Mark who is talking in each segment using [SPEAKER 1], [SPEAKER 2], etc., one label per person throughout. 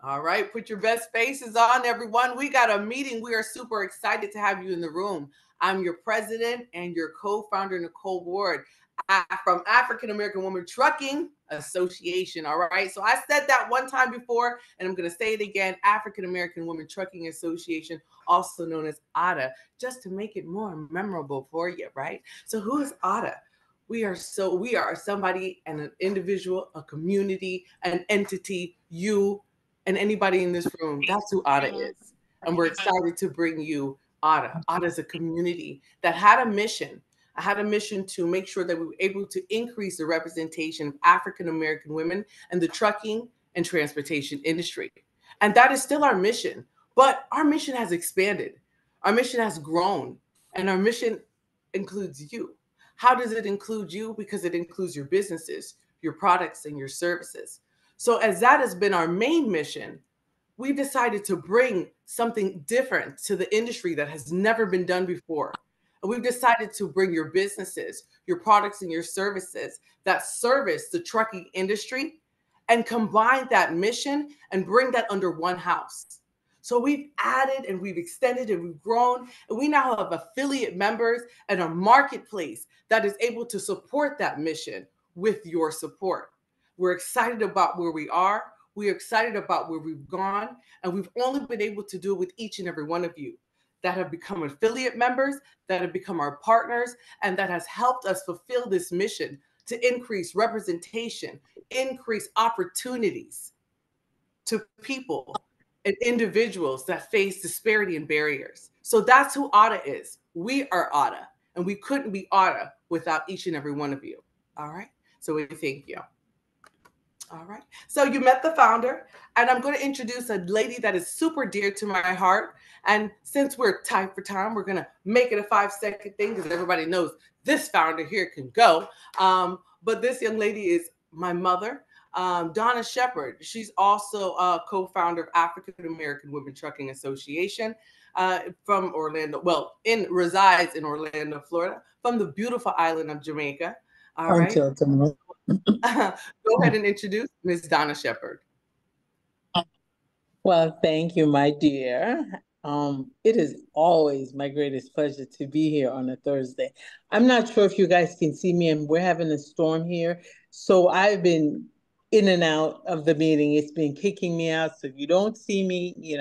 [SPEAKER 1] All right, put your best faces on, everyone. We got a meeting. We are super excited to have you in the room. I'm your president and your co-founder, Nicole Ward, from African American Women Trucking Association. All right, so I said that one time before, and I'm going to say it again: African American Women Trucking Association, also known as ATA, just to make it more memorable for you, right? So, who is ATA? We are somebody and an individual, a community, an entity, you and anybody in this room. That's who ATA is. And we're excited to bring you ATA. ATA is a community that had a mission. I had a mission to make sure that we were able to increase the representation of African American women in the trucking and transportation industry. And that is still our mission. But our mission has expanded. Our mission has grown. And our mission includes you. How does it include you? Because it includes your businesses, your products, and your services. So as that has been our main mission, we've decided to bring something different to the industry that has never been done before. And we've decided to bring your businesses, your products, and your services that service the trucking industry and combine that mission and bring that under one house. So we've added and we've extended and we've grown, and we now have affiliate members and a marketplace that is able to support that mission with your support. We're excited about where we are. We're excited about where we've gone, and we've only been able to do it with each and every one of you that have become affiliate members, that have become our partners, and that has helped us fulfill this mission to increase representation, increase opportunities to people and individuals that face disparity and barriers. So that's who ATA is. We are ATA, and we couldn't be ATA without each and every one of you. All right. So we thank you. All right. So you met the founder, and I'm going to introduce a lady that is super dear to my heart. And since we're tight for time, we're going to make it a 5-second thing because everybody knows this founder here can go. But this young lady is my mother, Donna Shepard. She's also a co-founder of African American Women Trucking Association from Orlando. Well, resides in Orlando, Florida, from the beautiful island of Jamaica. All right.
[SPEAKER 2] Until tomorrow.
[SPEAKER 1] Go ahead and introduce Ms. Donna Shepard.
[SPEAKER 2] Well, thank you, my dear. It is always my greatest pleasure to be here on a Thursday. I'm not sure if you guys can see me, and we're having a storm here. So I've been in and out of the meeting. It's been kicking me out. So if you don't see me, you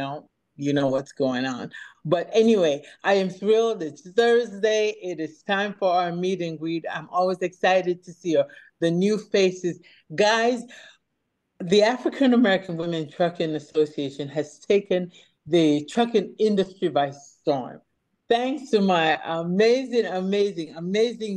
[SPEAKER 2] know what's going on. But anyway, I am thrilled. It's Thursday. It is time for our meet and greet. I'm always excited to see the new faces. Guys, the African American Women Trucking Association has taken the trucking industry by storm. Thanks to my amazing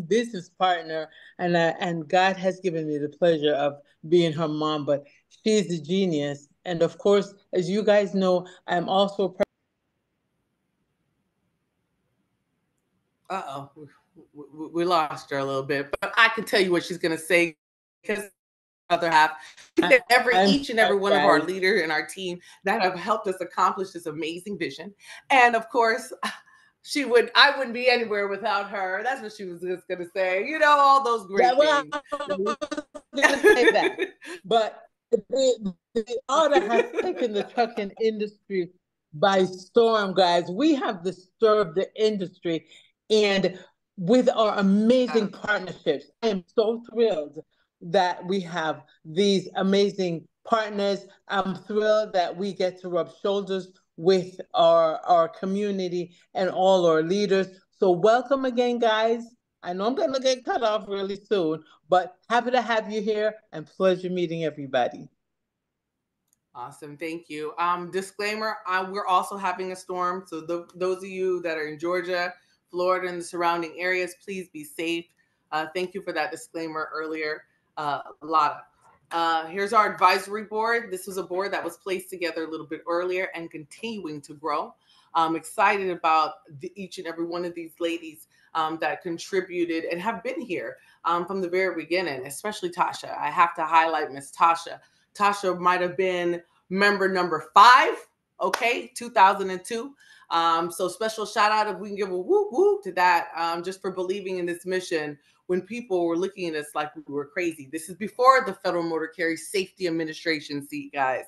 [SPEAKER 2] business partner, and God has given me the pleasure of being her mom, but she's a genius. And of course, as you guys know, I'm also
[SPEAKER 1] Uh-oh, we lost her a little bit, but I can tell you what she's going to say because other half, each and every one of our leaders and our team that have helped us accomplish this amazing vision. And of course, I wouldn't be anywhere without her. That's what she was just going to say. All those great things.
[SPEAKER 2] I was going to say that. But the order has taken the trucking industry by storm, guys. We have disturbed the industry, and with our amazing partnerships, I am so thrilled that we have these amazing partners. I'm thrilled that we get to rub shoulders with our community and all our leaders. So welcome again, guys. I know I'm going to get cut off really soon, but happy to have you here and pleasure meeting everybody.
[SPEAKER 1] Awesome. Thank you. Disclaimer, we're also having a storm. So those of you that are in Georgia, Florida, and the surrounding areas, please be safe. Thank you for that disclaimer earlier. Lotta. Here's our advisory board. This was a board that was placed together a little bit earlier and continuing to grow. I'm excited about each and every one of these ladies that contributed and have been here from the very beginning, especially Tasha. I have to highlight Miss Tasha. Tasha might have been member number 5, 2002. So special shout out if we can give a whoop whoop to that, just for believing in this mission when people were looking at us like we were crazy. This is before the Federal Motor Carrier Safety Administration seat, guys.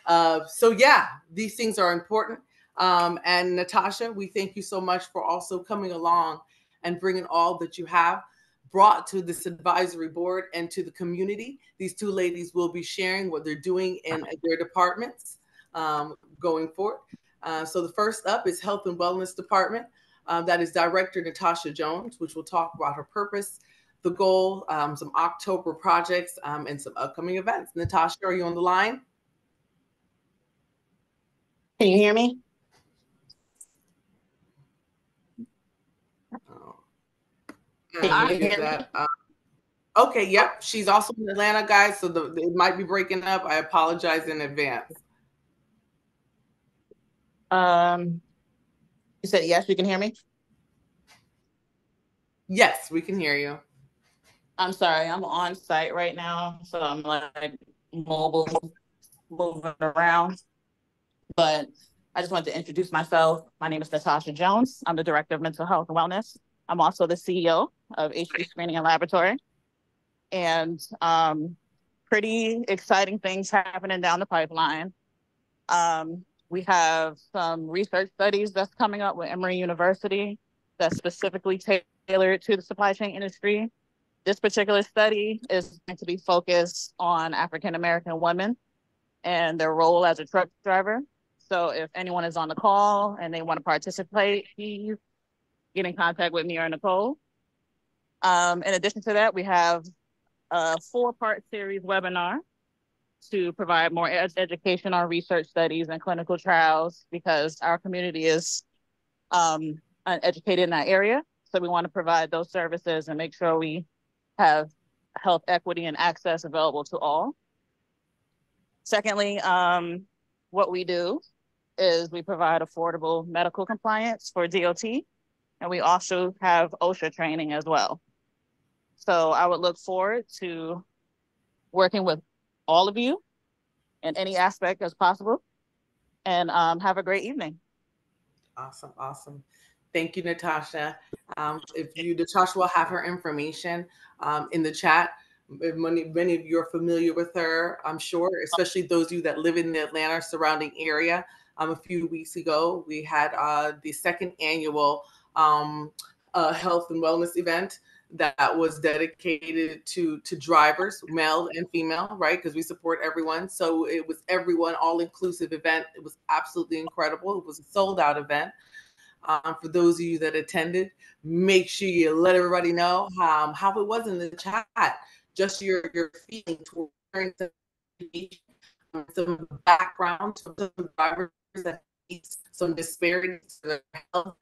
[SPEAKER 1] So yeah, these things are important. And Natasha, we thank you so much for also coming along and bringing all that you have brought to this advisory board and to the community. These two ladies will be sharing what they're doing in their departments going forward. So the first up is Health and Wellness Department. That is Director Natasha Jones, which will talk about her purpose, the goal, some October projects, and some upcoming events. Natasha, are you on the line?
[SPEAKER 3] Can you hear me?
[SPEAKER 1] Okay, yep. She's also in Atlanta, guys, so it might be breaking up. I apologize in advance.
[SPEAKER 3] You said yes, you can hear me?
[SPEAKER 1] Yes, we can hear you.
[SPEAKER 3] I'm sorry, I'm on site right now, so I'm like mobile, moving around. But I just wanted to introduce myself. My name is Natasha Jones. I'm the Director of Mental Health and Wellness. I'm also the CEO of HD Screening and Laboratory. And pretty exciting things happening down the pipeline. We have some research studies that's coming up with Emory University that's specifically tailored to the supply chain industry. This particular study is going to be focused on African-American women and their role as a truck driver. So if anyone is on the call and they want to participate, please get in contact with me or Nicole. In addition to that, we have a 4-part series webinar to provide more education on research studies and clinical trials, because our community is uneducated in that area. So we want to provide those services and make sure we have health equity and access available to all. Secondly, what we do is we provide affordable medical compliance for DOT, and we also have OSHA training as well. So I would look forward to working with all of you in any aspect as possible, and have a great evening.
[SPEAKER 1] Awesome, awesome. Thank you, Natasha. Natasha will have her information in the chat. Many of you are familiar with her, I'm sure, especially those of you that live in the Atlanta surrounding area. A few weeks ago, we had the second annual health and wellness event that was dedicated to drivers, male and female, right? Because we support everyone. So it was everyone, all-inclusive event. It was absolutely incredible. It was a sold-out event. For those of you that attended, make sure you let everybody know how it was in the chat. Just your feeling towards some background, some drivers that need some disparities in their health,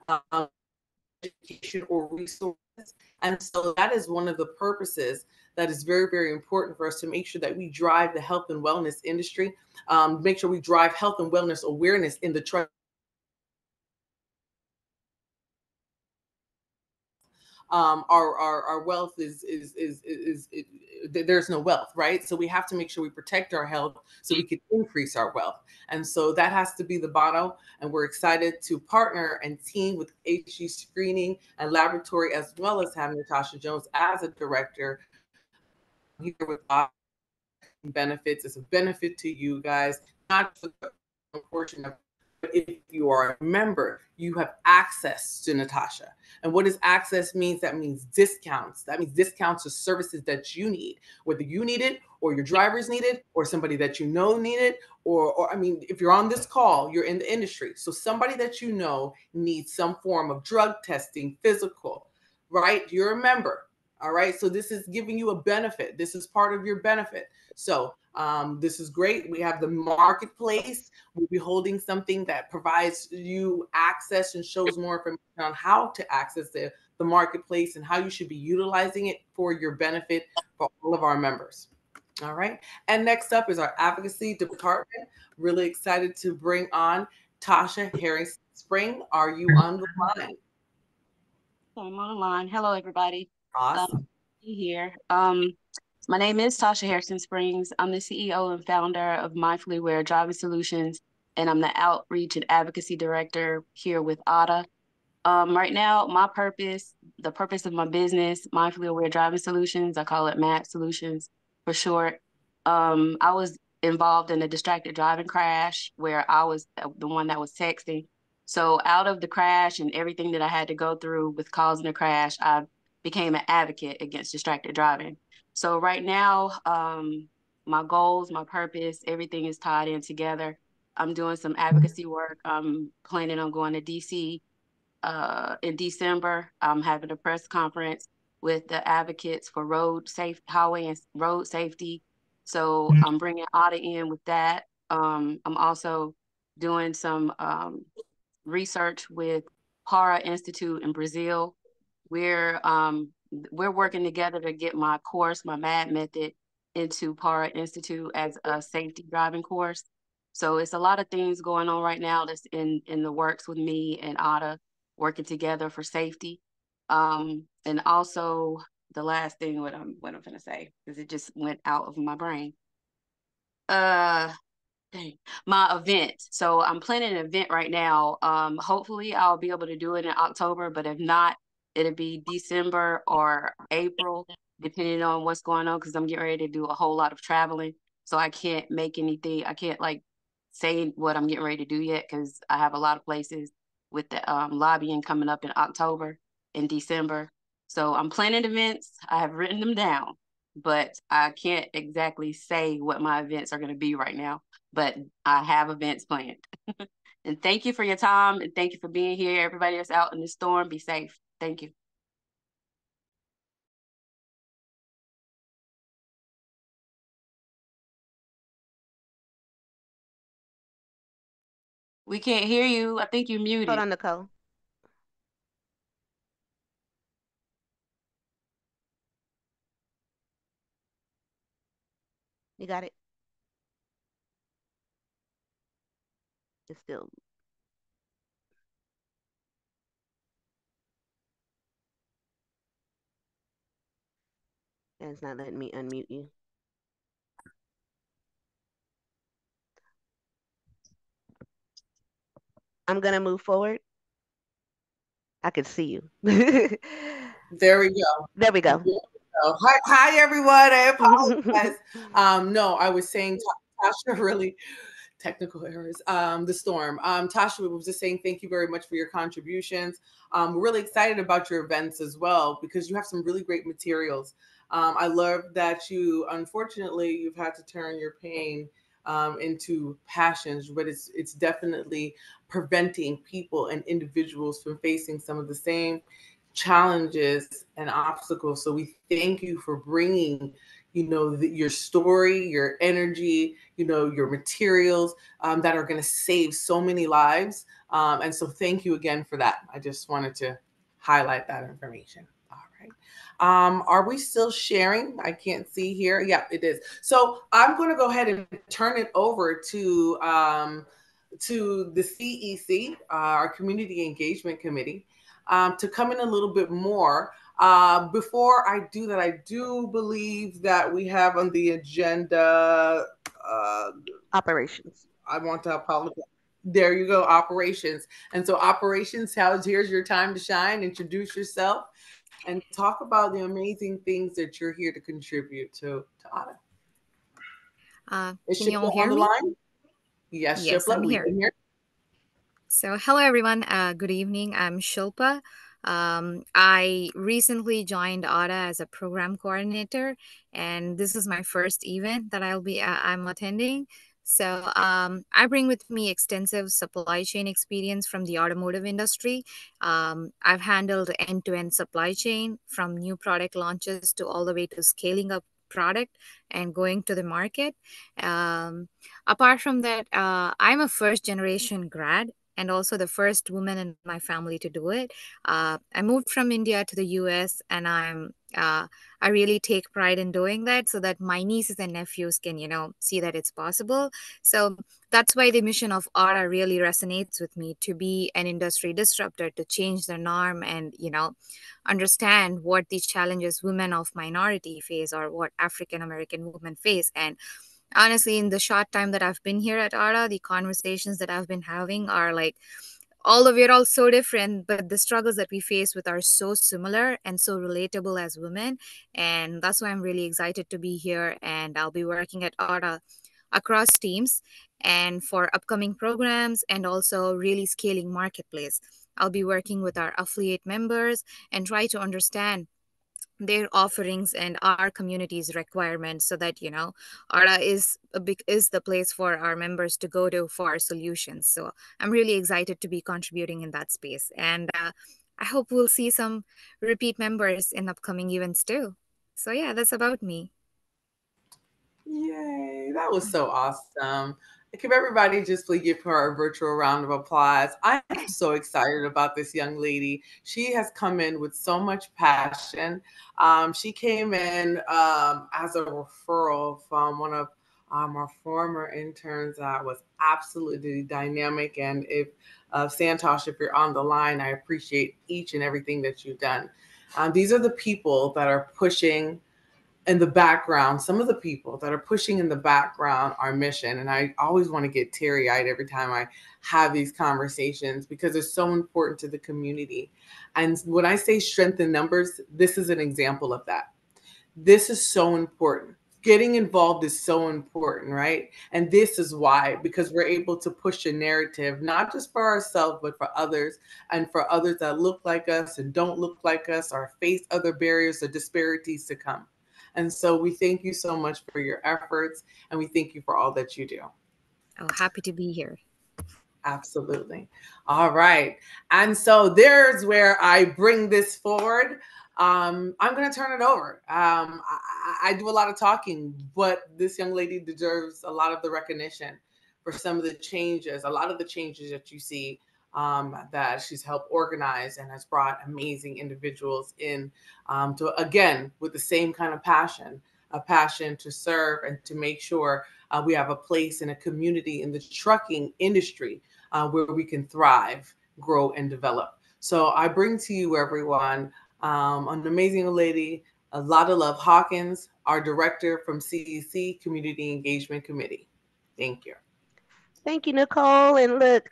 [SPEAKER 1] education, or resources. And so that is one of the purposes that is very, very important for us to make sure that we drive the health and wellness industry, make sure we drive health and wellness awareness in the truck. Our wealth is there's no wealth, right? So we have to make sure we protect our health so we can increase our wealth. And so that has to be the motto. And we're excited to partner and team with HG Screening and Laboratory, as well as having Natasha Jones as a director here with benefits. It's a benefit to you guys, not for the portion of, but if you are a member, you have access to Natasha. And what does access means? That means discounts. That means discounts to services that you need, whether you need it or your drivers need it or somebody that you know need it, or I mean, if you're on this call, you're in the industry. So somebody that you know needs some form of drug testing, physical, right? You're a member. All right. So this is giving you a benefit. This is part of your benefit. So this is great. We have the marketplace. We'll be holding something that provides you access and shows more information on how to access the marketplace and how you should be utilizing it for your benefit for all of our members. All right. And next up is our advocacy department. Really excited to bring on Tasha Harris Spring. Are you on the line?
[SPEAKER 4] I'm on the line. Hello, everybody.
[SPEAKER 1] Awesome.
[SPEAKER 4] Here. My name is Tasha Harrison Springs. I'm the CEO and founder of Mindfully Wear Driving Solutions, and I'm the Outreach and Advocacy Director here with ADA. Right now, the purpose of my business, Mindfully Aware Driving Solutions, I call it MAD Solutions for short. I was involved in a distracted driving crash where I was the one that was texting. So out of the crash and everything that I had to go through with causing the crash, I became an advocate against distracted driving. So right now, my goals, my purpose, everything is tied in together. I'm doing some advocacy work. I'm planning on going to DC in December. I'm having a press conference with the advocates for highway and road safety. So I'm bringing Ada in with that. I'm also doing some research with Para Institute in Brazil. We're um, we're working together to get my course, my MAD method, into Para Institute as a safety driving course. So it's a lot of things going on right now that's in the works with me and Ada working together for safety. And also the last thing what I'm gonna say, because it just went out of my brain. Uh Dang. My event. So I'm planning an event right now. Hopefully I'll be able to do it in October, but if not, it'll be December or April, depending on what's going on, because I'm getting ready to do a whole lot of traveling. So I can't make anything, I can't like say what I'm getting ready to do yet because I have a lot of places with the lobbying coming up in October and December. So I'm planning events. I have written them down, but I can't exactly say what my events are going to be right now, but I have events planned. And thank you for your time and thank you for being here. Everybody that's out in the storm, be safe. Thank you. We can't hear you. I think you're muted.
[SPEAKER 5] Hold on, Nicole. You got it? It's still. And it's not letting me unmute you. I'm going to move forward. I can see you.
[SPEAKER 1] There we go.
[SPEAKER 5] There we go.
[SPEAKER 1] Hi, everyone. I apologize. No, I was saying Tasha really technical errors. The storm. Tasha was just saying thank you very much for your contributions. We're really excited about your events as well because you have some really great materials. I love that unfortunately, you've had to turn your pain into passions, but it's definitely preventing people and individuals from facing some of the same challenges and obstacles. So we thank you for bringing, your story, your energy, your materials that are going to save so many lives. And so thank you again for that. I just wanted to highlight that information. All right. Are we still sharing? I can't see here. Yeah, it is. So I'm going to go ahead and turn it over to the CEC, our Community Engagement Committee, to come in a little bit more. Before I do that, I do believe that we have on the agenda
[SPEAKER 5] Operations.
[SPEAKER 1] I want to apologize. There you go, operations. And so operations, here's your time to shine. Introduce yourself and talk about the amazing things that you're here to contribute to Ada. Is
[SPEAKER 6] Can you all
[SPEAKER 1] Shipla
[SPEAKER 6] hear
[SPEAKER 1] on the
[SPEAKER 6] me?
[SPEAKER 1] line? Yes,
[SPEAKER 6] Yes,
[SPEAKER 1] Shipla,
[SPEAKER 6] I'm
[SPEAKER 1] we
[SPEAKER 6] here.
[SPEAKER 1] can hear.
[SPEAKER 6] So, hello everyone. Good evening. I'm Shilpa. I recently joined ADA as a program coordinator, and this is my first event that I'm attending. So, I bring with me extensive supply chain experience from the automotive industry. I've handled end-to-end supply chain from new product launches to all the way to scaling up product and going to the market. Um, Apart from that, I'm a first generation grad and also the first woman in my family to do it. I moved from India to the US, and I really take pride in doing that so that my nieces and nephews can, see that it's possible. So that's why the mission of ARA really resonates with me, to be an industry disruptor, to change the norm and, understand what the challenges women of minority face or what African American women face. And honestly, in the short time that I've been here at ARA, the conversations that I've been having are like although we're all so different, but the struggles that we face with are so similar and so relatable as women. And that's why I'm really excited to be here. And I'll be working at ARTA across teams and for upcoming programs and also really scaling marketplace. I'll be working with our affiliate members and try to understand their offerings and our community's requirements so that ARA is the place for our members to go to for our solutions. So I'm really excited to be contributing in that space, and I hope we'll see some repeat members in upcoming events too. So yeah, that's about me.
[SPEAKER 1] Yay, that was so awesome. Can everybody just please give her a virtual round of applause? I am so excited about this young lady. She has come in with so much passion. She came in as a referral from one of our former interns that was absolutely dynamic. And if Santosh, if you're on the line, I appreciate each and everything that you've done. These are the people that are pushing in the background, some of the people that are pushing in the background our mission. And I always want to get teary eyed every time I have these conversations because they're so important to the community. And when I say strength in numbers, this is an example of that. This is so important. Getting involved is so important, right? And this is why, because we're able to push a narrative, not just for ourselves, but for others, and for others that look like us and don't look like us or face other barriers or disparities to come. And so we thank you so much for your efforts, and we thank you for all that you do.
[SPEAKER 6] Oh, happy to be here.
[SPEAKER 1] Absolutely. All right. And so there's where I bring this forward. I'm going to turn it over. I do a lot of talking, but this young lady deserves a lot of the recognition for some of the changes, a lot of the changes that you see that she's helped organize and has brought amazing individuals in to, again, with the same kind of passion, a passion to serve and to make sure we have a place in a community in the trucking industry where we can thrive, grow, and develop. So I bring to you, everyone, an amazing lady, a lot of love, Hawkins, our director from CEC, Community Engagement Committee. Thank you.
[SPEAKER 5] Thank you, Nicole. And look,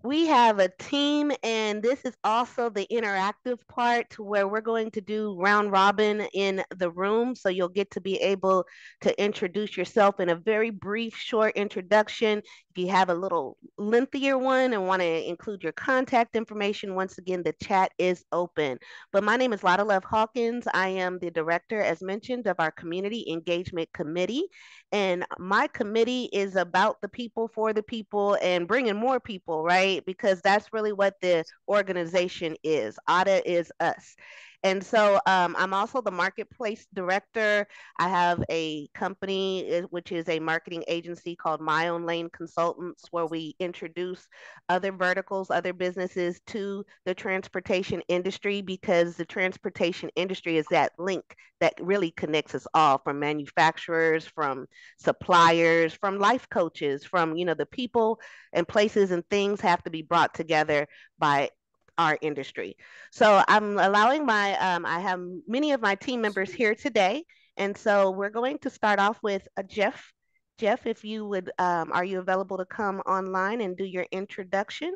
[SPEAKER 5] we have a team, and this is also the interactive part to where we're going to do round robin in the room. So you'll get to be able to introduce yourself in a very brief, short introduction. If you have a little lengthier one and want to include your contact information, once again, the chat is open. But my name is Lotta Love Hawkins. I am the director, as mentioned, of our Community Engagement Committee. And my committee is about the people, for the people, and bringing more people, right? Because that's really what the organization is. ADA is us. And so I'm also the marketplace director. I have a company, which is a marketing agency called My Own Lane Consultants, where we introduce other verticals, other businesses to the transportation industry, because the transportation industry is that link that really connects us all, from manufacturers, from suppliers, from life coaches, from, the people and places and things have to be brought together by our industry. So I'm allowing I have many of my team members here today. And so we're going to start off with Jeff. Jeff, if you would, are you available to come online and do your introduction?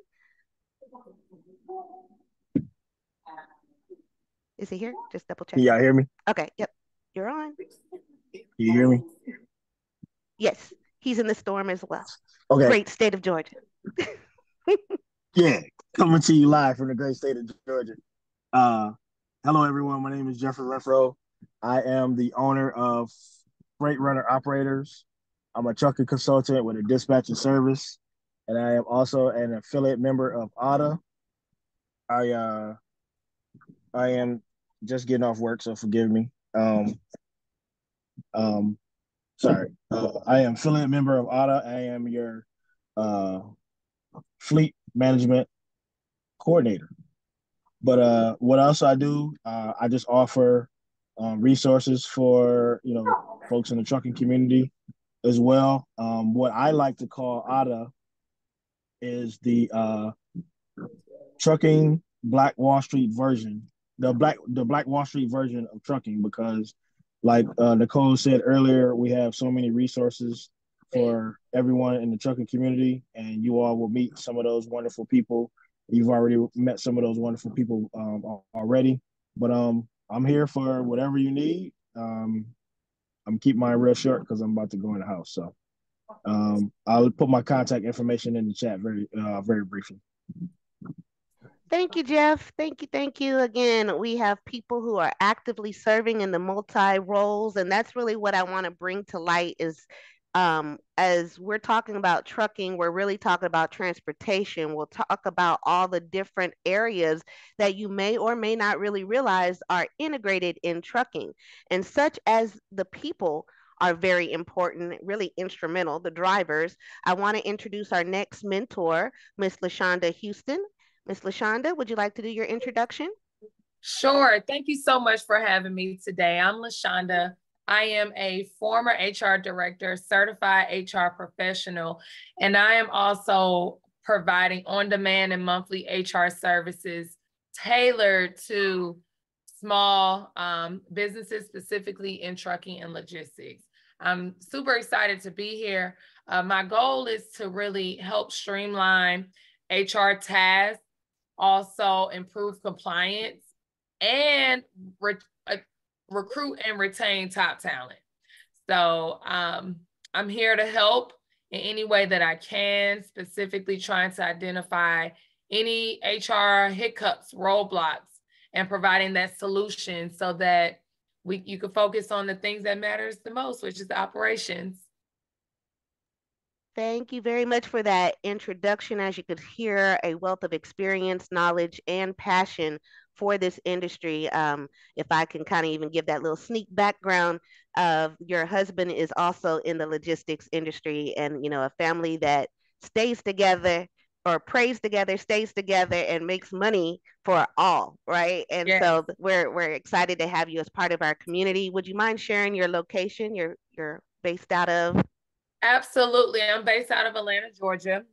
[SPEAKER 5] Is he here? Just double check.
[SPEAKER 7] Can y'all hear me?
[SPEAKER 5] Okay, yep. You're on.
[SPEAKER 7] Can you hear me?
[SPEAKER 5] Yes, he's in the storm as well.
[SPEAKER 7] Okay.
[SPEAKER 5] Great state of Georgia.
[SPEAKER 7] Yeah, coming to you live from the great state of Georgia. Hello, everyone. My name is Jeffrey Renfro. I am the owner of Freight Runner Operators. I'm a trucking consultant with a dispatching service, and I am also an affiliate member of ADA. I am just getting off work, so forgive me. Sorry. I am affiliate member of ADA. I am your fleet management coordinator. But what else I do? I just offer resources for folks in the trucking community as well. What I like to call ADA is the trucking Black Wall Street version, the Black Wall Street version of trucking, because like Nicole said earlier, we have so many resources for everyone in the trucking community, and you all will meet some of those wonderful people. You've already met some of those wonderful people already, but I'm here for whatever you need. I'm keep mine real short because I'm about to go in the house. So I'll put my contact information in the chat very briefly.
[SPEAKER 5] Thank you, Jeff. Thank you. Thank you. Again, we have people who are actively serving in the multi roles, and that's really what I want to bring to light is as we're talking about trucking, we're really talking about transportation. We'll talk about all the different areas that you may or may not really realize are integrated in trucking, and such as the people are very important, really instrumental, the drivers. I want to introduce our next mentor, Miss LaShonda Houston. Miss LaShonda, would you like to do your introduction?
[SPEAKER 8] Sure. Thank you so much for having me today. I'm LaShonda. I am a former HR director, certified HR professional, and I am also providing on-demand and monthly HR services tailored to small businesses, specifically in trucking and logistics. I'm super excited to be here. My goal is to really help streamline HR tasks, also improve compliance, and recruit and retain top talent. So I'm here to help in any way that I can, specifically trying to identify any HR hiccups, roadblocks, and providing that solution so that you can focus on the things that matters the most, which is the operations.
[SPEAKER 5] Thank you very much for that introduction. As you could hear, a wealth of experience, knowledge, and passion for this industry. If I can kind of even give that little sneak background of your husband is also in the logistics industry, and a family that stays together or prays together, stays together, and makes money for all, right? And
[SPEAKER 8] Yes.
[SPEAKER 5] so we're excited to have you as part of our community. Would you mind sharing your location? You're based out of?
[SPEAKER 8] Absolutely. I'm based out of Atlanta, Georgia.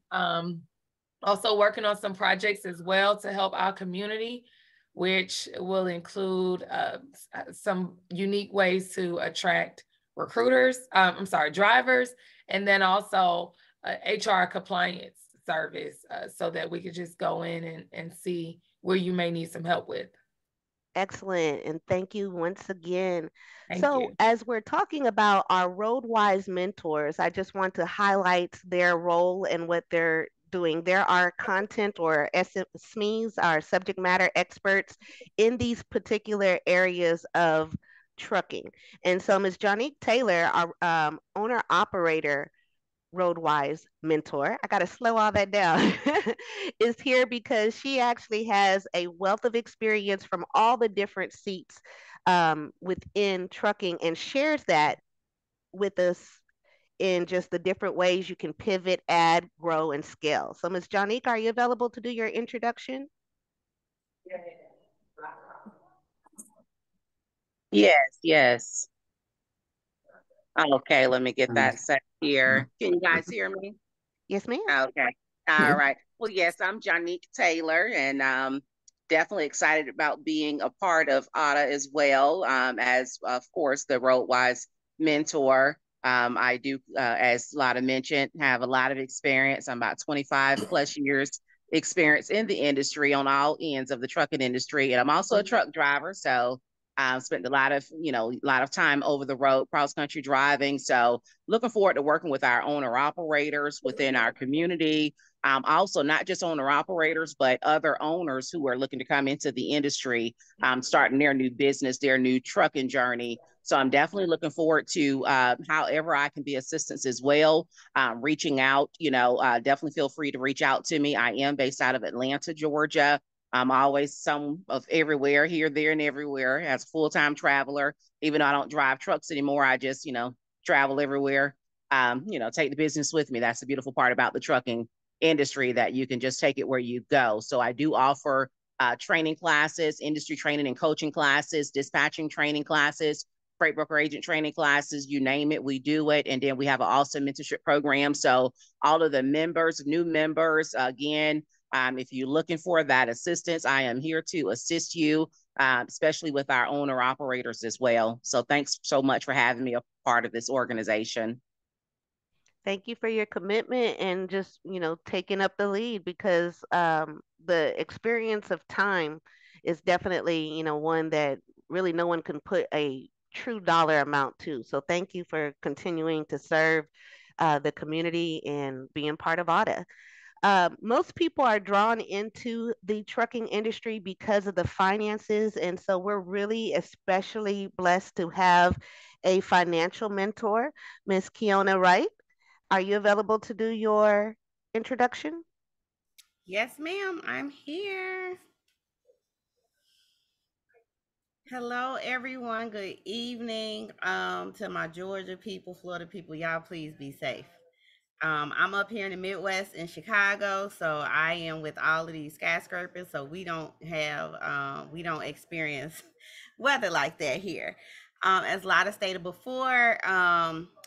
[SPEAKER 8] Also working on some projects as well to help our community, which will include some unique ways to attract drivers, and then also HR compliance service so that we could just go in and see where you may need some help with.
[SPEAKER 5] Excellent. And thank you once again.
[SPEAKER 8] Thank
[SPEAKER 5] So,
[SPEAKER 8] you.
[SPEAKER 5] as we're talking about our Roadwise mentors, I just want to highlight their role and what they're doing. There are content or SMEs, our subject matter experts in these particular areas of trucking. And so, Ms. Jonique Taylor, our owner operator, Roadwise mentor, I got to slow all that down, is here because she actually has a wealth of experience from all the different seats within trucking and shares that with us in just the different ways you can pivot, add, grow, and scale. So, Ms. Jonique, are you available to do your introduction?
[SPEAKER 9] Yes. Okay, let me get that set here. Can you guys hear me?
[SPEAKER 5] Yes, ma'am.
[SPEAKER 9] Okay. All right. Well, yes, I'm Jonique Taylor, and definitely excited about being a part of ATA as well, as, of course, the Roadwise mentor. I do, as Lotta mentioned, have a lot of experience. I'm about 25 plus years experience in the industry on all ends of the trucking industry, and I'm also a truck driver, so spent a lot of time over the road, cross country driving. So looking forward to working with our owner operators within our community. Also, not just owner operators, but other owners who are looking to come into the industry, starting their new business, their new trucking journey. So I'm definitely looking forward to however I can be assistance as well. Reaching out, definitely feel free to reach out to me. I am based out of Atlanta, Georgia. I'm always some of everywhere, here, there, and everywhere as a full-time traveler. Even though I don't drive trucks anymore, I just, travel everywhere. Take the business with me. That's the beautiful part about the trucking industry, that you can just take it where you go. So I do offer training classes, industry training and coaching classes, dispatching training classes, freight broker agent training classes, you name it, we do it. And then we have an awesome mentorship program. So all of the members, new members, again, if you're looking for that assistance, I am here to assist you, especially with our owner operators as well. So thanks so much for having me a part of this organization.
[SPEAKER 5] Thank you for your commitment and just, taking up the lead because the experience of time is definitely, one that really no one can put a true dollar amount to. So thank you for continuing to serve the community and being part of AUTA. Most people are drawn into the trucking industry because of the finances. And so we're really especially blessed to have a financial mentor, Miss Kiona Wright. Are you available to do your introduction?
[SPEAKER 10] Yes, ma'am, I'm here. Hello, everyone. Good evening. To my Georgia people, Florida people, y'all please be safe. I'm up here in the Midwest in Chicago, so I am with all of these skyscrapers, so we don't experience weather like that here. As Lotta stated before,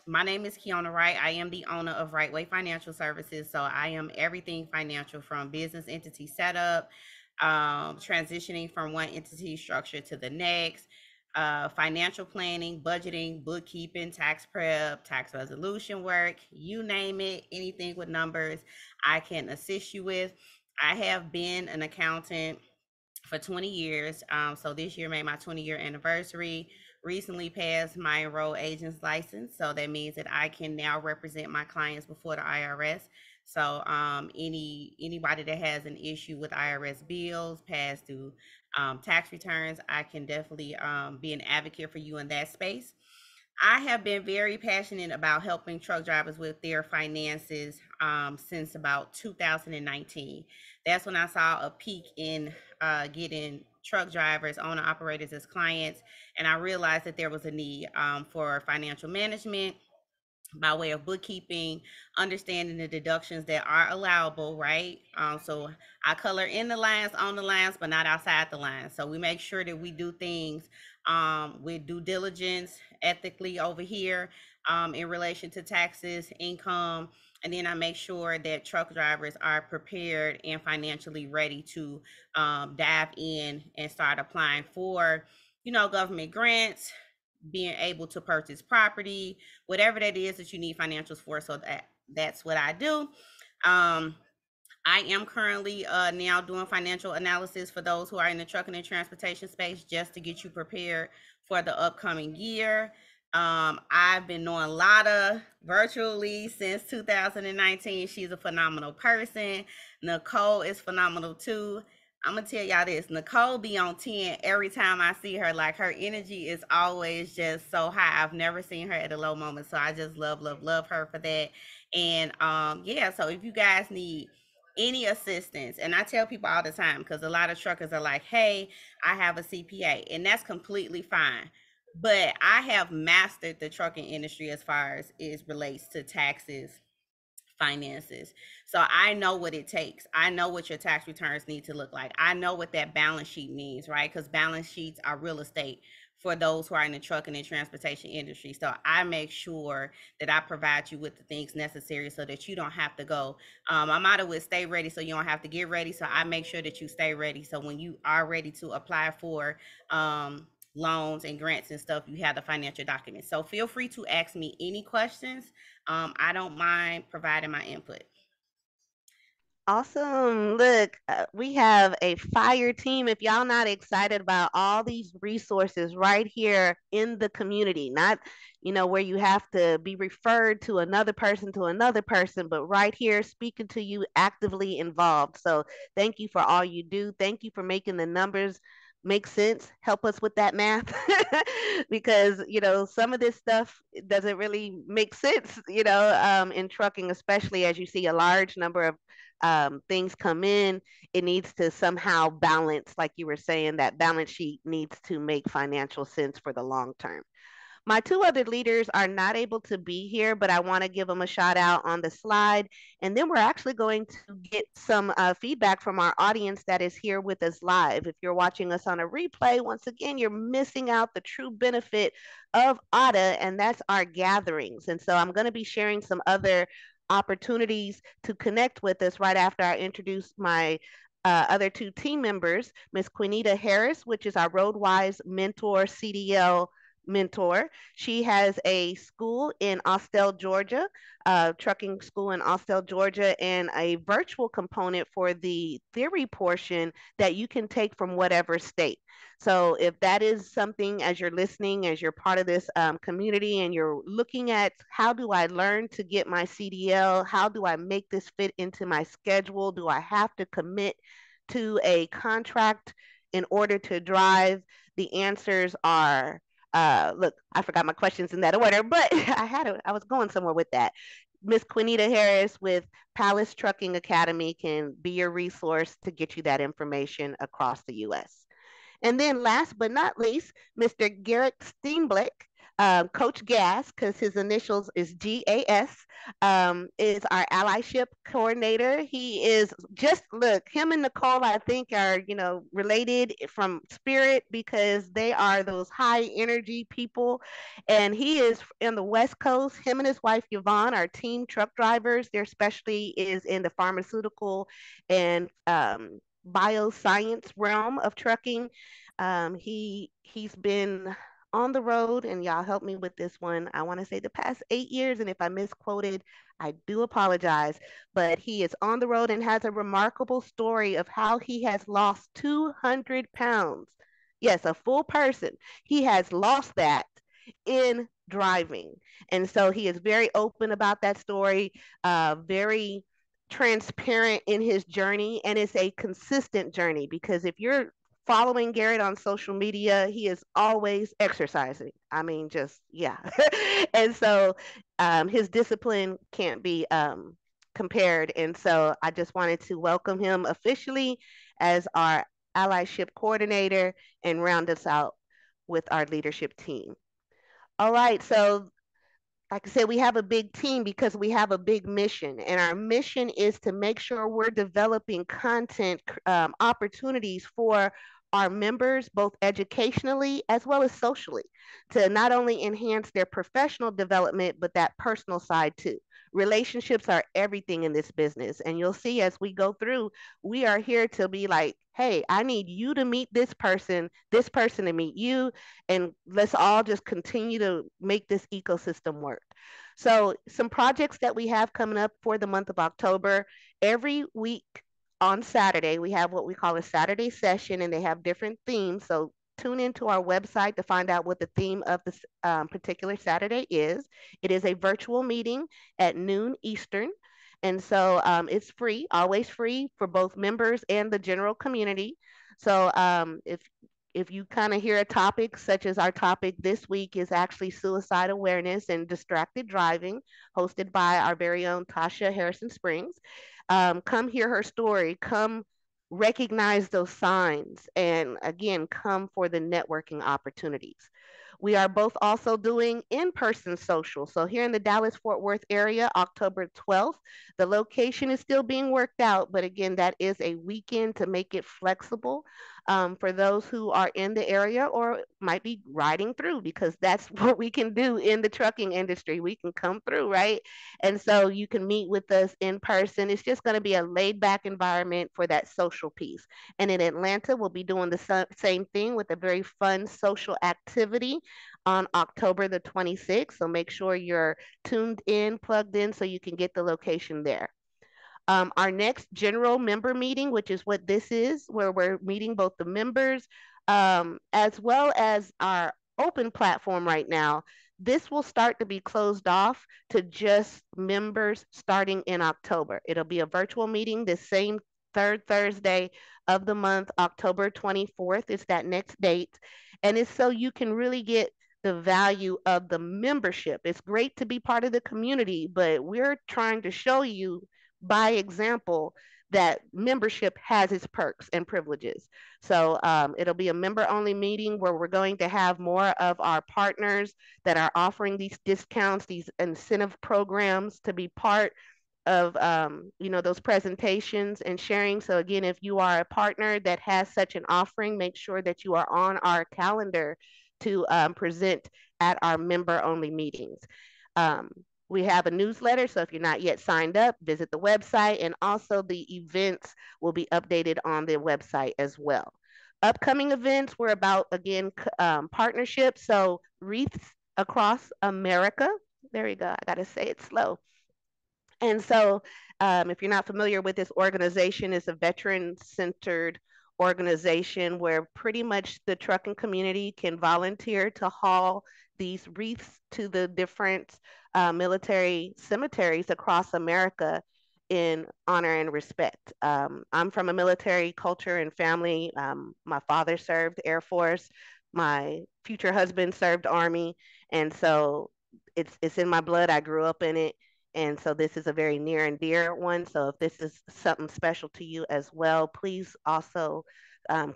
[SPEAKER 10] my name is Kiona Wright. I am the owner of Right Way Financial Services, so I am everything financial from business entity setup, transitioning from one entity structure to the next, financial planning, budgeting, bookkeeping, tax prep, tax resolution work, you name it, anything with numbers, I can assist you with. I have been an accountant for 20 years. So this year made my 20-year anniversary. Recently passed my enrolled agent's license. So that means that I can now represent my clients before the IRS. So anybody that has an issue with IRS bills, past due tax returns, I can definitely be an advocate for you in that space. I have been very passionate about helping truck drivers with their finances since about 2019. That's when I saw a peak in getting truck drivers, owner operators as clients, and I realized that there was a need for financial management by way of bookkeeping, understanding the deductions that are allowable, right? So I color in the lines, on the lines, but not outside the lines. So we make sure that we do things with due diligence, ethically over here in relation to taxes, income. And then I make sure that truck drivers are prepared and financially ready to dive in and start applying for, government grants, being able to purchase property, whatever that is that you need financials for. So that's what I do. I am currently now doing financial analysis for those who are in the trucking and transportation space, just to get you prepared for the upcoming year. I've been knowing Lotta virtually since 2019. She's a phenomenal person. Nicole is phenomenal too. I'm gonna tell y'all this, Nicole be on 10 every time I see her. Like, her energy is always just so high. I've never seen her at a low moment. So I just love her for that. And yeah, so if you guys need any assistance, and I tell people all the time, because a lot of truckers are like, hey, I have a CPA, and that's completely fine. But I have mastered the trucking industry as far as it relates to taxes, finances. So I know what it takes. I know what your tax returns need to look like. I know what that balance sheet means, right? Because balance sheets are real estate for those who are in the trucking and transportation industry. So I make sure that I provide you with the things necessary so that you don't have to go. My motto is stay ready so you don't have to get ready. So I make sure that you stay ready. So when you are ready to apply for loans and grants and stuff, you have the financial documents. So feel free to ask me any questions. I don't mind providing my input.
[SPEAKER 5] Awesome. Look, we have a fire team. If y'all not excited about all these resources right here in the community, not, where you have to be referred to another person, but right here speaking to you, actively involved. So thank you for all you do. Thank you for making the numbers make sense. Help us with that math because, some of this stuff doesn't really make sense, in trucking, especially as you see a large number of things come in. It needs to somehow balance, like you were saying, that balance sheet needs to make financial sense for the long term. My two other leaders are not able to be here, but I want to give them a shout out on the slide. And then we're actually going to get some feedback from our audience that is here with us live. If you're watching us on a replay, once again, you're missing out the true benefit of AUTA, and that's our gatherings. And so I'm going to be sharing some other opportunities to connect with us right after I introduce my other two team members, Ms. Quinita Harris, which is our Roadwise Mentor CDL mentor. She has a school in Austell, Georgia, trucking school in Austell, Georgia, and a virtual component for the theory portion that you can take from whatever state. So if that is something, as you're listening, as you're part of this community and you're looking at how do I learn to get my CDL, how do I make this fit into my schedule, do I have to commit to a contract in order to drive, the answers are look, I forgot my questions in that order, but I was going somewhere with that. Miss Quinita Harris with Palace Trucking Academy can be your resource to get you that information across the US. And then last but not least, Mr. Garrett Steenblick, Coach Gas, because his initials is GAS, is our allyship coordinator. He is just, look, him and Nicole, I think, are, related from spirit because they are those high energy people. And he is in the West Coast. Him and his wife, Yvonne, are team truck drivers. Their specialty is in the pharmaceutical and bioscience realm of trucking. He's been on the road, and y'all help me with this one. I want to say the past 8 years, and if I misquoted, I do apologize. But he is on the road and has a remarkable story of how he has lost 200 pounds. Yes, a full person. He has lost that in driving, and so he is very open about that story. Very transparent in his journey, and it's a consistent journey because if you're following Garrett on social media, he is always exercising. I mean, just yeah. And so his discipline can't be compared. And so I just wanted to welcome him officially as our allyship coordinator and round us out with our leadership team. All right, so like I said, we have a big team because we have a big mission. And our mission is to make sure we're developing content opportunities for our members, both educationally as well as socially, to not only enhance their professional development, but that personal side too. Relationships are everything in this business. And you'll see as we go through, we are here to be like, hey, I need you to meet this person to meet you, and let's all just continue to make this ecosystem work. So, some projects that we have coming up for the month of October, every week on Saturday, we have what we call a Saturday session, and they have different themes. So, tune into our website to find out what the theme of this particular Saturday is. It is a virtual meeting at noon Eastern. And so it's free, always free for both members and the general community. So if you kind of hear a topic such as our topic this week is actually suicide awareness and distracted driving, hosted by our very own Tasha Harrison Springs, come hear her story. Come recognize those signs. And again, come for the networking opportunities. We are both also doing in-person social. So here in the Dallas-Fort Worth area, October 12th, the location is still being worked out, but again, that is a weekend to make it flexible for those who are in the area or might be riding through, because that's what we can do in the trucking industry. We can come through, right? And so you can meet with us in person. It's just going to be a laid back environment for that social piece. And in Atlanta, we'll be doing the same thing with a very fun social activity on October the 26th. So make sure you're tuned in, plugged in, so you can get the location there. Our next general member meeting, which is what this is, where we're meeting both the members as well as our open platform right now. This will start to be closed off to just members starting in October. It'll be a virtual meeting the same third Thursday of the month, October 24th. It's that next date. And it's so you can really get the value of the membership. It's great to be part of the community, but we're trying to show you by example that membership has its perks and privileges. So it'll be a member only meeting where we're going to have more of our partners that are offering these discounts, these incentive programs to be part of those presentations and sharing. So again, if you are a partner that has such an offering, make sure that you are on our calendar to present at our member only meetings. We have a newsletter, so if you're not yet signed up, visit the website, and also the events will be updated on the website as well. Upcoming events, we're about, again, partnerships. So wreaths across America. There we go. I got to say it slow. And so, if you're not familiar with this organization, it's a veteran-centered organization where pretty much the trucking community can volunteer to haul these wreaths to the different military cemeteries across America in honor and respect. I'm from a military culture and family. My father served Air Force. My future husband served Army, and so it's in my blood. I grew up in it, and so this is a very near and dear one. So if this is something special to you as well, please also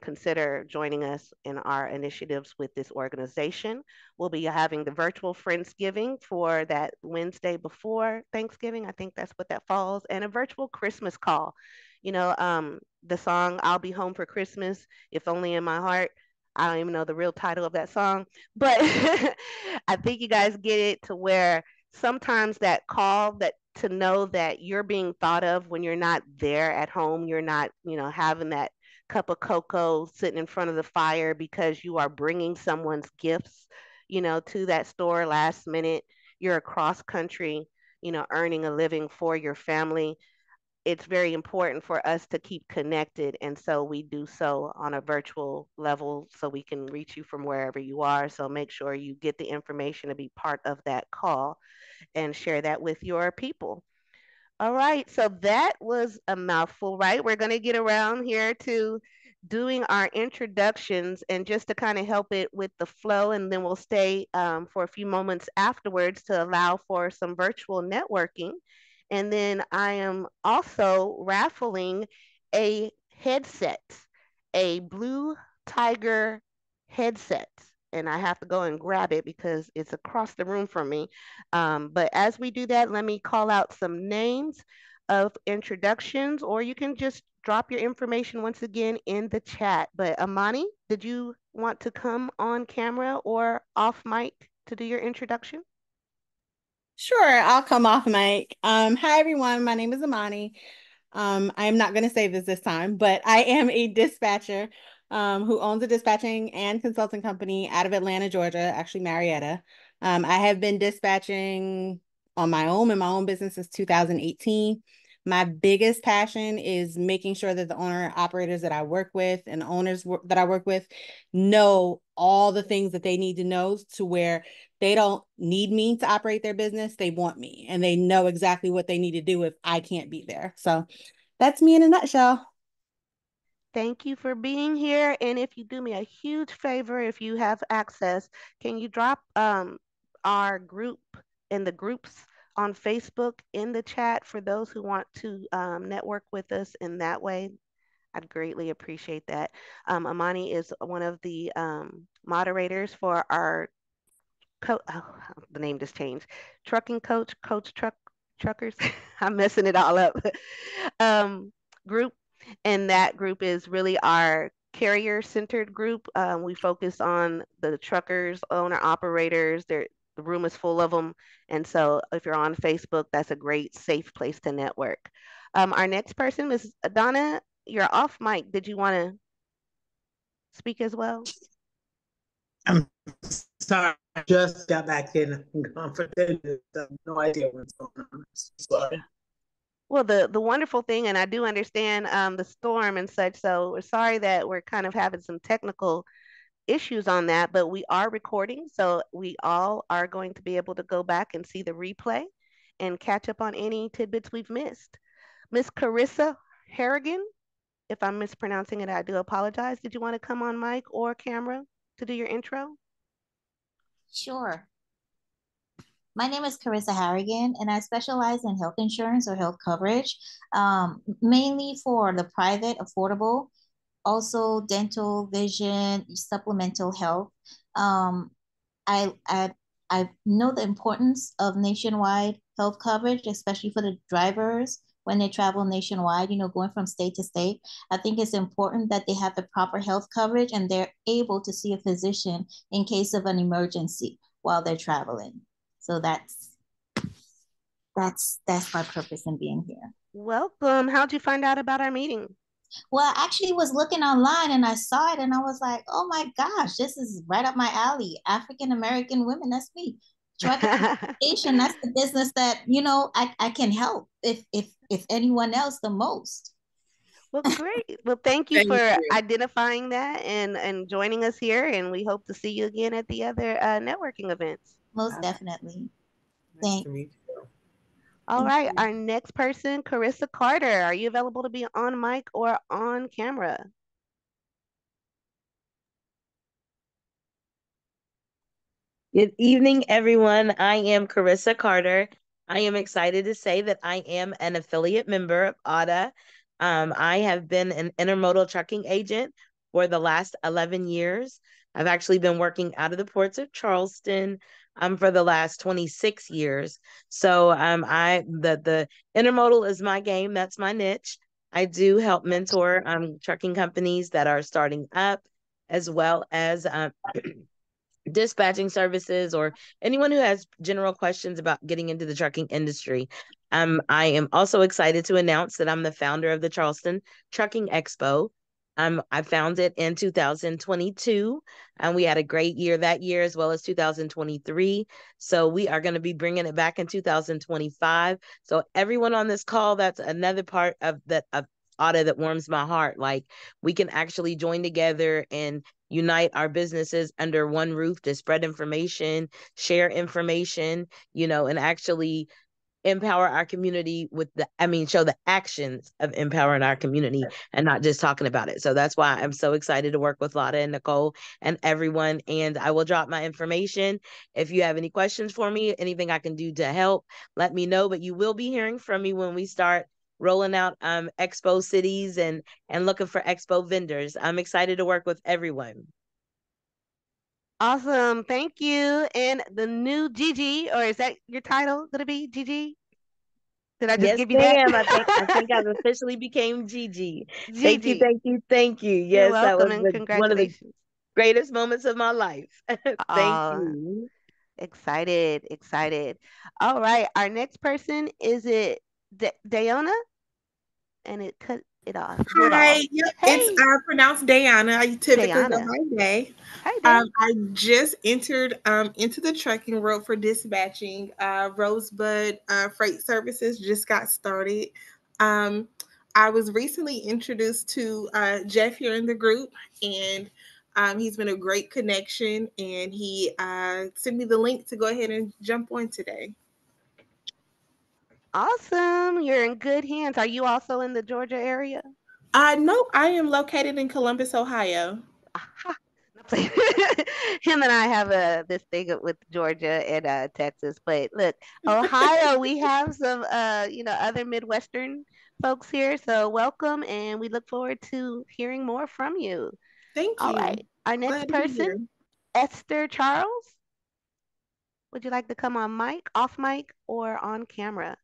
[SPEAKER 5] consider joining us in our initiatives with this organization. We'll be having the virtual Friendsgiving for that Wednesday before Thanksgiving. I think that's what that falls, and a virtual Christmas call. The song I'll Be Home for Christmas, If Only in My Heart. I don't even know the real title of that song, but I think you guys get it, to where sometimes that call, that to know that you're being thought of when you're not there at home, you're not, having that cup of cocoa sitting in front of the fire because you are bringing someone's gifts, to that store last minute. You're across country, earning a living for your family. It's very important for us to keep connected. And so we do so on a virtual level so we can reach you from wherever you are. So make sure you get the information to be part of that call and share that with your people. All right, so that was a mouthful, right? We're going to get around here to doing our introductions, and just to kind of help it with the flow, and then we'll stay for a few moments afterwards to allow for some virtual networking. And then I am also raffling a headset, a Blue Tiger headset. And I have to go and grab it because it's across the room from me. But as we do that, let me call out some names of introductions, or you can just drop your information once again in the chat. But Amani, did you want to come on camera or off mic to do your introduction?
[SPEAKER 3] Sure, I'll come off mic. Hi everyone, my name is Amani. I am not going to say this time, but I am a dispatcher who owns a dispatching and consulting company out of Atlanta, Georgia, actually Marietta. I have been dispatching on my own in my own business since 2018. My biggest passion is making sure that the owner operators that I work with and the owners that I work with know all the things that they need to know, to where they don't need me to operate their business. They want me, and they know exactly what they need to do if I can't be there. So that's me in a nutshell.
[SPEAKER 5] Thank you for being here. And if you do me a huge favor, if you have access, can you drop our group and the groups on Facebook in the chat for those who want to network with us in that way? I'd greatly appreciate that. Amani is one of the moderators for our the name just changed. Trucking Coach Truckers. I'm messing it all up. Group, and that group is really our carrier-centered group. We focus on the truckers, owner operators. The room is full of them, and so if you're on Facebook, that's a great safe place to network. Our next person is Donna. You're off mic. Did you want to speak as well?
[SPEAKER 2] I'm sorry, I just got back in. No idea what's going on. Sorry.
[SPEAKER 5] Well, the wonderful thing, and I do understand the storm and such, so we're sorry that we're kind of having some technical issues on that, but we are recording, so we all are going to be able to go back and see the replay and catch up on any tidbits we've missed. Miss Carissa Harrigan, if I'm mispronouncing it, I do apologize. Did you want to come on mic or camera to do your intro?
[SPEAKER 11] Sure. My name is Carissa Harrigan, and I specialize in health insurance or health coverage, mainly for the private, affordable, also dental, vision, supplemental health. I, I, I know the importance of nationwide health coverage, especially for the drivers when they travel nationwide, going from state to state. I think it's important that they have the proper health coverage and they're able to see a physician in case of an emergency while they're traveling. So that's my purpose in being here.
[SPEAKER 5] Welcome. How'd you find out about our meeting?
[SPEAKER 11] Well, I actually was looking online and I saw it and I was like, oh my gosh, this is right up my alley. African American women, that's me. Trucking transportation, that's the business that, I can help if anyone else the most.
[SPEAKER 5] Well, great. Well, thank you
[SPEAKER 1] Thank
[SPEAKER 5] for
[SPEAKER 1] you.
[SPEAKER 5] identifying that and joining us here. And we hope to see you again at the other networking events.
[SPEAKER 11] Most definitely.
[SPEAKER 1] Nice to
[SPEAKER 11] Thanks.
[SPEAKER 1] meet you.
[SPEAKER 5] All
[SPEAKER 11] Thank
[SPEAKER 5] right.
[SPEAKER 11] you.
[SPEAKER 5] Our next person, Carissa Carter. Are you available to be on mic or on camera?
[SPEAKER 12] Good evening, everyone. I am Carissa Carter. I am excited to say that I am an affiliate member of AUTA. I have been an intermodal trucking agent for the last 11 years. I've actually been working out of the ports of Charleston for the last 26 years. So the intermodal is my game. That's my niche. I do help mentor trucking companies that are starting up, as well as dispatching services or anyone who has general questions about getting into the trucking industry. I am also excited to announce that I'm the founder of the Charleston Trucking Expo. I founded it in 2022, and we had a great year that year as well as 2023. So we are going to be bringing it back in 2025. So everyone on this call, that's another part of that of AUTA that warms my heart. Like, we can actually join together and unite our businesses under one roof to spread information, share information, and actually empower our community show the actions of empowering our community and not just talking about it. So that's why I'm so excited to work with Lotta and Nicole and everyone. And I will drop my information. If you have any questions for me, anything I can do to help, let me know. But you will be hearing from me when we start rolling out expo cities and looking for expo vendors. I'm excited to work with everyone.
[SPEAKER 5] Awesome. Thank you. And the new Gigi, or is that your title going to be Gigi? Did I just
[SPEAKER 12] Yes,
[SPEAKER 5] give you that?
[SPEAKER 12] ma'am. I think I've officially became Gigi. Thank you,
[SPEAKER 5] Gigi.
[SPEAKER 12] thank you, thank you.
[SPEAKER 5] You're
[SPEAKER 12] Yes, that
[SPEAKER 5] welcome
[SPEAKER 12] was
[SPEAKER 5] and
[SPEAKER 12] one of the
[SPEAKER 5] congratulations.
[SPEAKER 12] greatest moments of my life. Thank
[SPEAKER 5] Oh,
[SPEAKER 12] you.
[SPEAKER 5] excited, excited. All right. Our next person is it Dayona? And it cut it off. Woodall.
[SPEAKER 13] Hi, yep, it's
[SPEAKER 5] Hey,
[SPEAKER 13] pronounced Diana. I typically go
[SPEAKER 5] Dayana.
[SPEAKER 13] by Day.
[SPEAKER 5] Hey, Day.
[SPEAKER 13] I just entered into the trucking world for dispatching. Rosebud Freight Services just got started. Um, I was recently introduced to Jeff here in the group, and he's been a great connection. And he sent me the link to go ahead and jump on today.
[SPEAKER 5] Awesome. You're in good hands. Are you also in the Georgia area?
[SPEAKER 13] Nope, I am located in Columbus, Ohio.
[SPEAKER 5] Aha. Him and I have this thing with Georgia and Texas, but look, Ohio, we have some other Midwestern folks here, so welcome, and we look forward to hearing more from you.
[SPEAKER 13] Thank
[SPEAKER 5] All
[SPEAKER 13] you.
[SPEAKER 5] right, our next
[SPEAKER 13] Glad to be
[SPEAKER 5] person,
[SPEAKER 13] here.
[SPEAKER 5] Esther Charles. Would you like to come on mic, off mic, or on camera?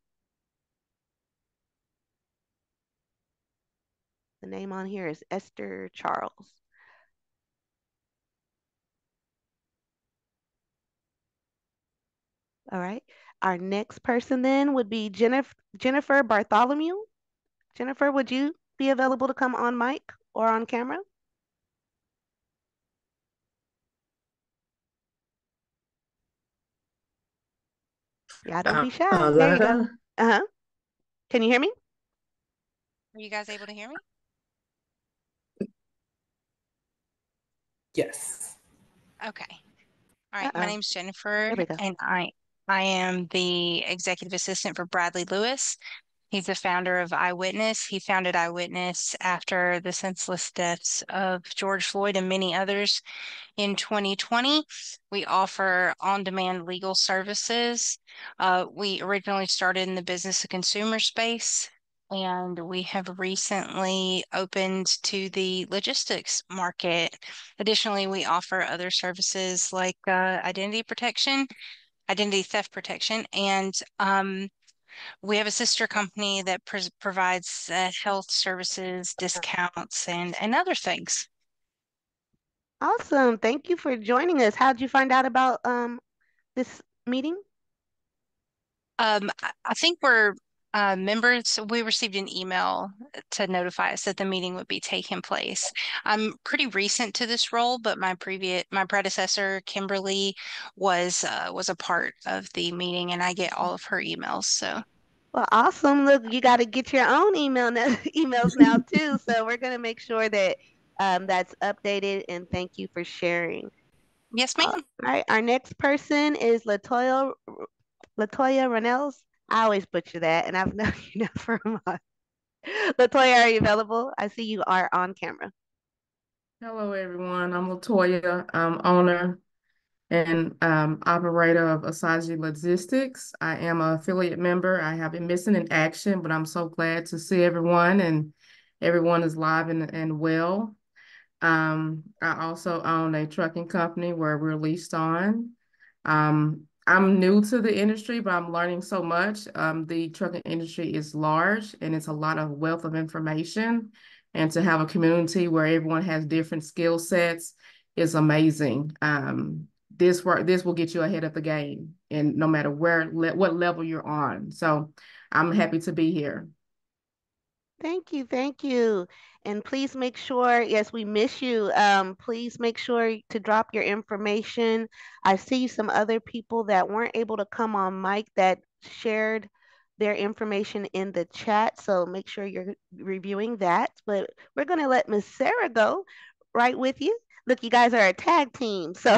[SPEAKER 5] The name on here is Esther Charles. All right. Our next person then would be Jennifer Bartholomew. Jennifer, would you be available to come on mic or on camera? Yeah, don't be shy. There you go. Uh-huh. Can you hear me?
[SPEAKER 14] Are you guys able to hear me?
[SPEAKER 1] Yes.
[SPEAKER 14] Okay. All right. My
[SPEAKER 5] Uh-oh.
[SPEAKER 14] name's Jennifer,
[SPEAKER 5] There we go.
[SPEAKER 14] and I am the executive assistant for Bradley Lewis. He's the founder of Eyewitness. He founded Eyewitness after the senseless deaths of George Floyd and many others in 2020. We offer on-demand legal services. We originally started in the business to consumer space, and we have recently opened to the logistics market. Additionally, we offer other services like identity protection, identity theft protection, and we have a sister company that provides health services, discounts, and other things.
[SPEAKER 5] Awesome. Thank you for joining us. How'd you find out about this meeting?
[SPEAKER 14] I think we're Members, we received an email to notify us that the meeting would be taking place. I'm pretty recent to this role, but my predecessor, Kimberly, was a part of the meeting, and I get all of her emails. So,
[SPEAKER 5] well, awesome. Look, you got to get your own emails now too. So we're gonna make sure that that's updated. And thank you for sharing.
[SPEAKER 14] Yes,
[SPEAKER 5] All
[SPEAKER 14] ma'am.
[SPEAKER 5] right, our next person is Latoya Ronells. I always butcher that, and I've known you now for a month. Latoya, are you available? I see you are on camera.
[SPEAKER 15] Hello, everyone. I'm Latoya. I'm owner and operator of Asaji Logistics. I am an affiliate member. I have been missing in action, but I'm so glad to see everyone, and everyone is live and well. I also own a trucking company where we're leased on. I'm new to the industry, but I'm learning so much. The trucking industry is large and it's a lot of wealth of information. And to have a community where everyone has different skill sets is amazing. This will get you ahead of the game, and no matter what level you're on. So I'm happy to be here.
[SPEAKER 5] Thank you, thank you. And please make sure, yes, we miss you. Please make sure to drop your information. I see some other people that weren't able to come on mic that shared their information in the chat. So make sure you're reviewing that. But we're going to let Miss Sarah go right with you. Look, you guys are a tag team. So,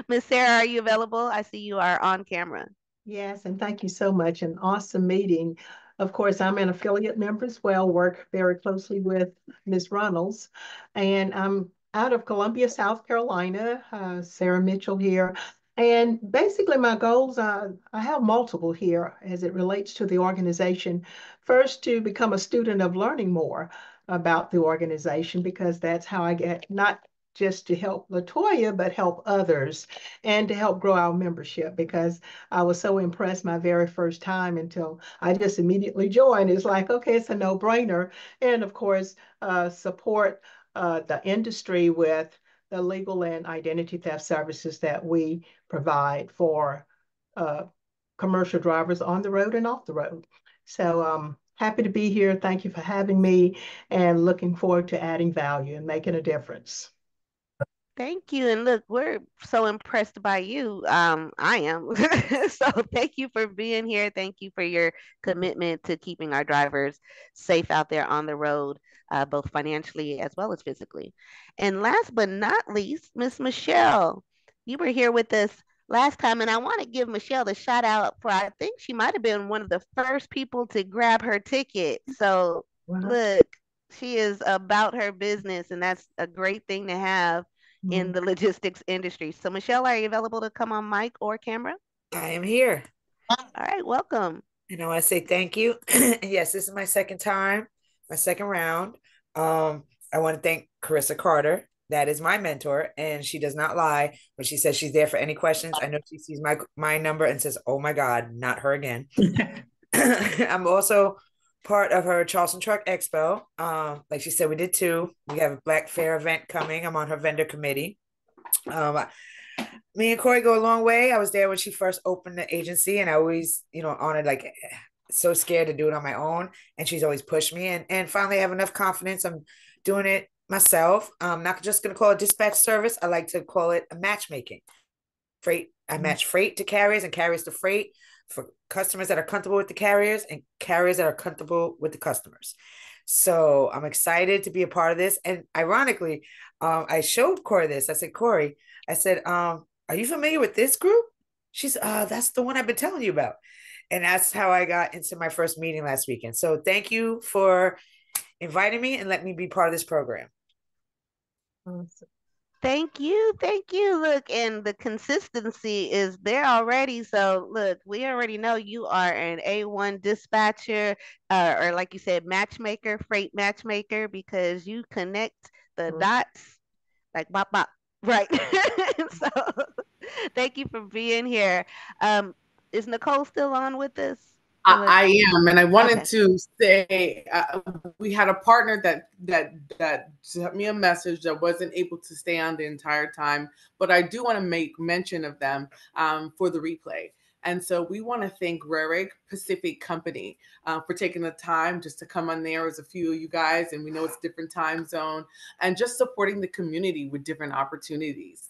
[SPEAKER 5] Miss Sarah, are you available? I see you are on camera.
[SPEAKER 16] Yes, and thank you so much. An awesome meeting. Of course, I'm an affiliate member as well, work very closely with Ms. Runnels, and I'm out of Columbia, South Carolina, Sarah Mitchell here. And basically, my goals, I have multiple here as it relates to the organization. First, to become a student of learning more about the organization, because that's how I get not just to help Latoya, but help others and to help grow our membership, because I was so impressed my very first time until I just immediately joined. It's like, okay, it's a no-brainer. And of course, support the industry with the legal and identity theft services that we provide for commercial drivers on the road and off the road. So happy to be here. Thank you for having me, and looking forward to adding value and making a difference.
[SPEAKER 5] Thank you. And look, we're so impressed by you. I am. So thank you for being here. Thank you for your commitment to keeping our drivers safe out there on the road, both financially as well as physically. And last but not least, Miss Michelle, you were here with us last time, and I want to give Michelle a shout out for, I think she might have been one of the first people to grab her ticket. So look, she is about her business, and that's a great thing to have in the logistics industry. So, Michelle, are you available to come on mic or camera?
[SPEAKER 17] I am here.
[SPEAKER 5] All right, welcome.
[SPEAKER 17] And I want to say thank you. Yes, this is my second time, my second round. I want to thank Carissa Carter. That is my mentor, and she does not lie when she says she's there for any questions. I know she sees my number and says, "Oh my God, not her again." I'm also part of her Charleston Truck Expo. Like she said, we did two. We have a Black Fair event coming. I'm on her vendor committee. Me and Corey go a long way. I was there when she first opened the agency, and I always, honored, like, so scared to do it on my own. And she's always pushed me. And finally, I have enough confidence. I'm doing it myself. I'm not just going to call it dispatch service. I like to call it a matchmaking. Freight. I match freight to carriers and carriers to freight, for customers that are comfortable with the carriers and carriers that are comfortable with the customers. So I'm excited to be a part of this. And ironically, I showed Corey this. I said, Corey, are you familiar with this group? She's, that's the one I've been telling you about. And that's how I got into my first meeting last weekend. So thank you for inviting me and letting me be part of this program.
[SPEAKER 5] Awesome. Thank you. Thank you. Look, and the consistency is there already. So, look, we already know you are an A1 dispatcher, or like you said, matchmaker, freight matchmaker, because you connect the dots like bop, bop. Right. So, thank you for being here. Is Nicole still on with us?
[SPEAKER 1] I am, and I wanted to say we had a partner that sent me a message that wasn't able to stay on the entire time, but I do want to make mention of them for the replay. And so we want to thank Rarick Pacific Company for taking the time just to come on there as a few of you guys. And we know it's different time zone and just supporting the community with different opportunities.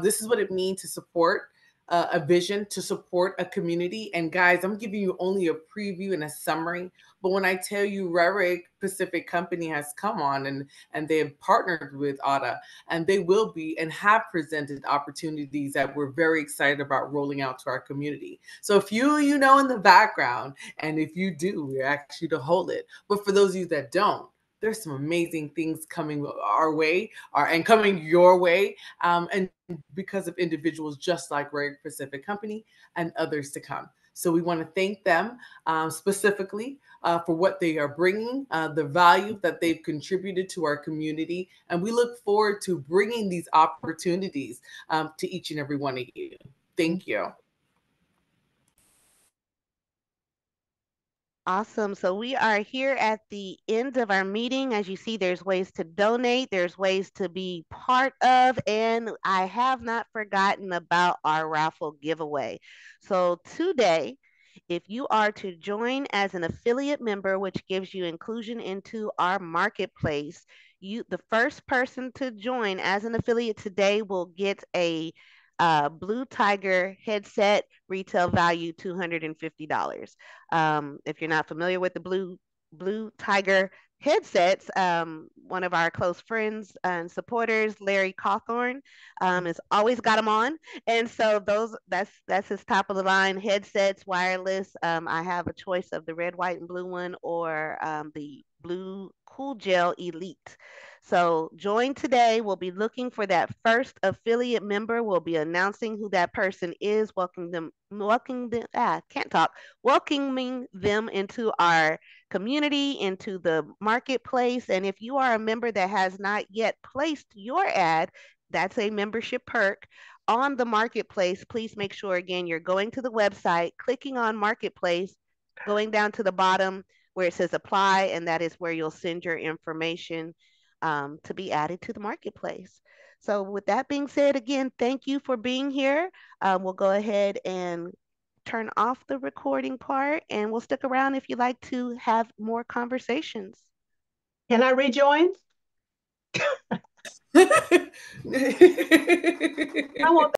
[SPEAKER 1] This is what it means to support a vision, to support a community. And guys, I'm giving you only a preview and a summary. But when I tell you Rarick Pacific Company has come on and they have partnered with ATA, and they will be and have presented opportunities that we're very excited about rolling out to our community. So if you know in the background, and if you do, we ask you to hold it. But for those of you that don't, there's some amazing things coming our way and coming your way. And because of individuals just like Rarick Pacific Company and others to come. So we want to thank them specifically for what they are bringing, the value that they've contributed to our community. And we look forward to bringing these opportunities to each and every one of you. Thank you.
[SPEAKER 5] Awesome. So we are here at the end of our meeting. As you see, there's ways to donate, there's ways to be part of, and I have not forgotten about our raffle giveaway. So today, if you are to join as an affiliate member, which gives you inclusion into our marketplace, the first person to join as an affiliate today will get a Blue Tiger headset, retail value $250. If you're not familiar with the Blue Tiger headsets, one of our close friends and supporters, Larry Cawthorn, has always got them on, and so that's his top of the line headsets, wireless. I have a choice of the red, white, and blue one, or the blue Cool Gel Elite. So join today. We'll be looking for that first affiliate member. We'll be announcing who that person is, welcoming them into our community, into the marketplace. And if you are a member that has not yet placed your ad, that's a membership perk on the marketplace. Please make sure, again, you're going to the website, clicking on marketplace, going down to the bottom where it says apply, and that is where you'll send your information to be added to the marketplace. So with that being said, again, thank you for being here. We'll go ahead and turn off the recording part, and we'll stick around if you'd like to have more conversations.
[SPEAKER 16] Can I rejoin? I want